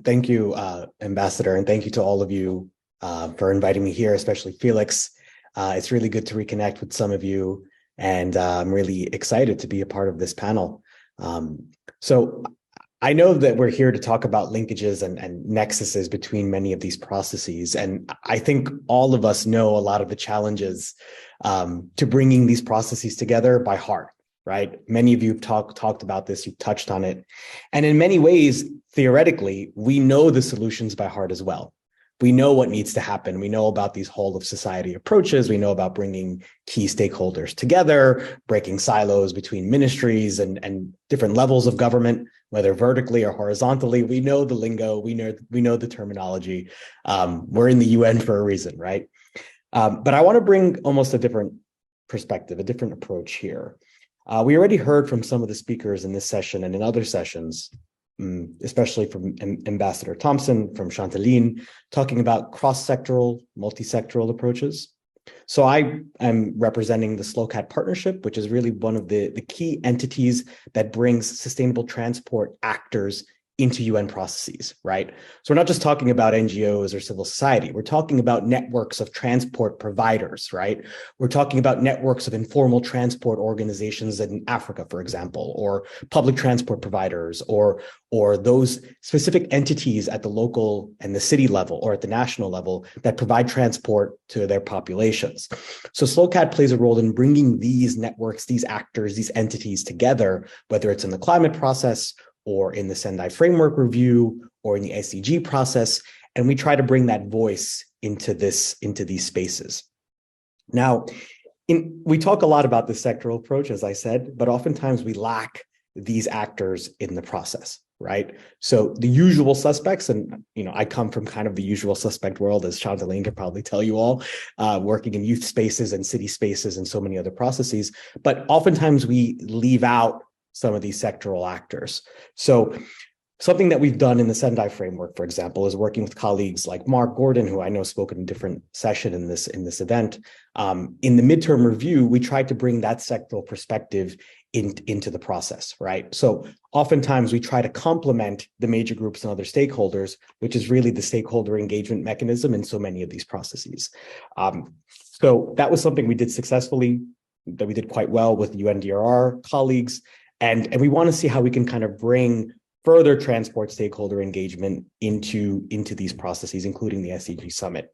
Thank you, Ambassador, and thank you to all of you for inviting me here, especially Felix. It's really good to reconnect with some of you, and I'm really excited to be a part of this panel. So I know that we're here to talk about linkages and nexuses between many of these processes, and I think all of us know a lot of the challenges to bringing these processes together by heart. Right? Many of you have talked about this, you've touched on it. And in many ways, theoretically, we know the solutions by heart as well. We know what needs to happen. We know about these whole of society approaches. We know about bringing key stakeholders together, breaking silos between ministries and different levels of government, whether vertically or horizontally. We know the lingo, we know the terminology. We're in the UN for a reason, right? But I want to bring almost a different perspective, a different approach here. We already heard from some of the speakers in this session and in other sessions, especially from Ambassador Thompson, from Chantaline, talking about cross-sectoral, multi-sectoral approaches. So I am representing the SLOCAT partnership, which is really one of the key entities that brings sustainable transport actors into UN processes, right? So we're not just talking about NGOs or civil society. We're talking about networks of transport providers, right? We're talking about networks of informal transport organizations in Africa, for example, or public transport providers, or those specific entities at the local and the city level or at the national level that provide transport to their populations. So SLOCAT plays a role in bringing these networks, these actors, these entities together, whether it's in the climate process or in the Sendai Framework Review, or in the SDG process, and we try to bring that voice into these spaces. Now, we talk a lot about the sectoral approach, as I said, but oftentimes we lack these actors in the process, right? So the usual suspects, and I come from kind of the usual suspect world, as Chantaline could probably tell you all, working in youth spaces and city spaces and so many other processes, but oftentimes we leave out some of these sectoral actors. So something that we've done in the Sendai framework, for example, is working with colleagues like Mark Gordon, who I know spoke in a different session in this event. In the midterm review, we tried to bring that sectoral perspective into the process, right? So oftentimes we try to complement the major groups and other stakeholders, which is really the stakeholder engagement mechanism in so many of these processes. So that was something we did successfully, that we did quite well with UNDRR colleagues. And we want to see how we can kind of bring further transport stakeholder engagement into these processes, including the SDG Summit.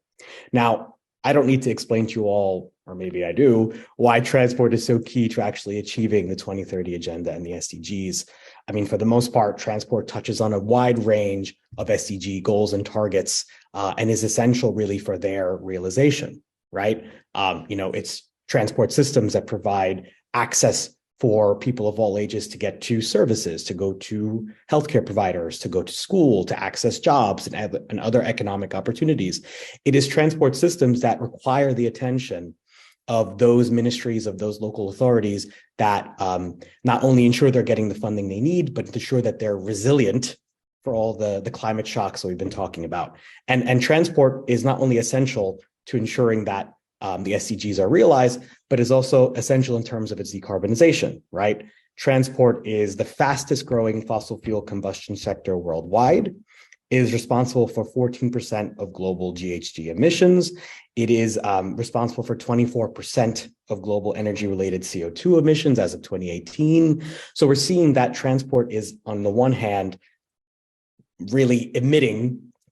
Now, I don't need to explain to you all, or maybe I do, why transport is so key to actually achieving the 2030 Agenda and the SDGs. I mean, for the most part, transport touches on a wide range of SDG goals and targets and is essential really for their realization, right? It's transport systems that provide access for people of all ages to get to services, to go to healthcare providers, to go to school, to access jobs and other economic opportunities. It is transport systems that require the attention of those ministries, of those local authorities that not only ensure they're getting the funding they need, but ensure that they're resilient for all the climate shocks that we've been talking about. And transport is not only essential to ensuring that the SDGs are realized, but is also essential in terms of its decarbonization, right? Transport is the fastest growing fossil fuel combustion sector worldwide. It is responsible for 14% of global GHG emissions. It is responsible for 24% of global energy-related CO2 emissions as of 2018. So we're seeing that transport is, on the one hand, really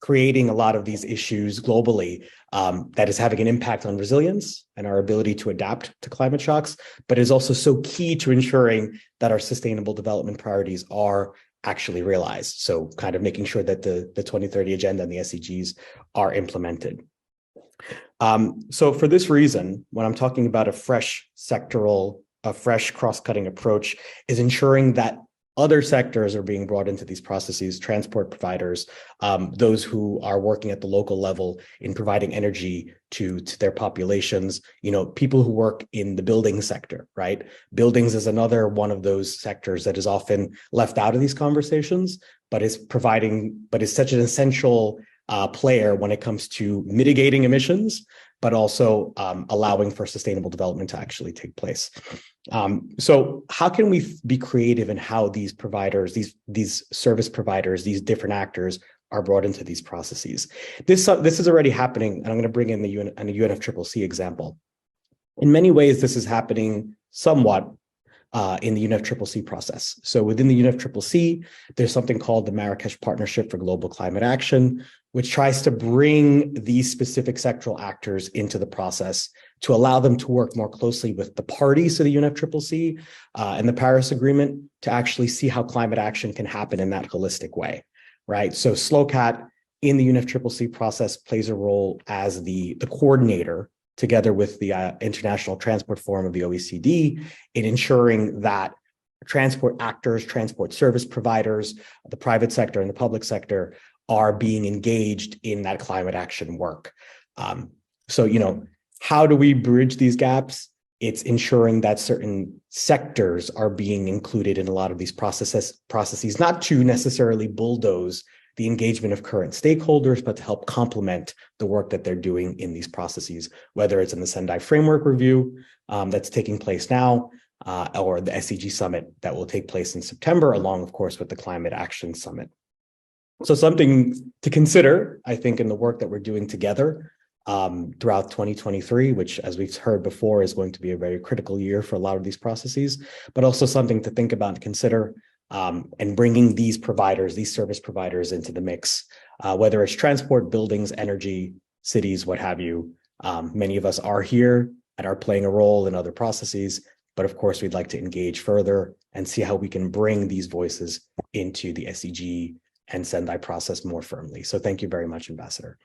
creating a lot of these issues globally that is having an impact on resilience and our ability to adapt to climate shocks, but is also so key to ensuring that our sustainable development priorities are actually realized. So kind of making sure that the 2030 Agenda and the SDGs are implemented. So for this reason, when I'm talking about a fresh cross-cutting approach, is ensuring that other sectors are being brought into these processes, transport providers, those who are working at the local level in providing energy to their populations, people who work in the building sector, right? Buildings is another one of those sectors that is often left out of these conversations, but is such an essential player when it comes to mitigating emissions, but also allowing for sustainable development to actually take place. So how can we be creative in how these providers, these service providers, these different actors are brought into these processes. This is already happening, and I'm going to bring in the UNFCCC example. In many ways, this is happening somewhat in the UNFCCC process. So within the UNFCCC, there's something called the Marrakesh Partnership for Global Climate Action, which tries to bring these specific sectoral actors into the process to allow them to work more closely with the parties to the UNFCCC and the Paris Agreement to actually see how climate action can happen in that holistic way, right? So SLOCAT in the UNFCCC process plays a role as the coordinator together with the International Transport Forum of the OECD in ensuring that transport actors, transport service providers, the private sector and the public sector are being engaged in that climate action work. So, how do we bridge these gaps? It's ensuring that certain sectors are being included in a lot of these processes, not to necessarily bulldoze the engagement of current stakeholders, but to help complement the work that they're doing in these processes, whether it's in the Sendai Framework Review that's taking place now, or the SEG Summit that will take place in September, along, of course, with the Climate Action Summit. So something to consider, I think, in the work that we're doing together throughout 2023, which, as we've heard before, is going to be a very critical year for a lot of these processes, but also something to think about and consider, and bringing these providers, these service providers into the mix, whether it's transport, buildings, energy, cities, what have you. Many of us are here and are playing a role in other processes, but of course, we'd like to engage further and see how we can bring these voices into the SEG and Sendai process more firmly. So thank you very much, Ambassador.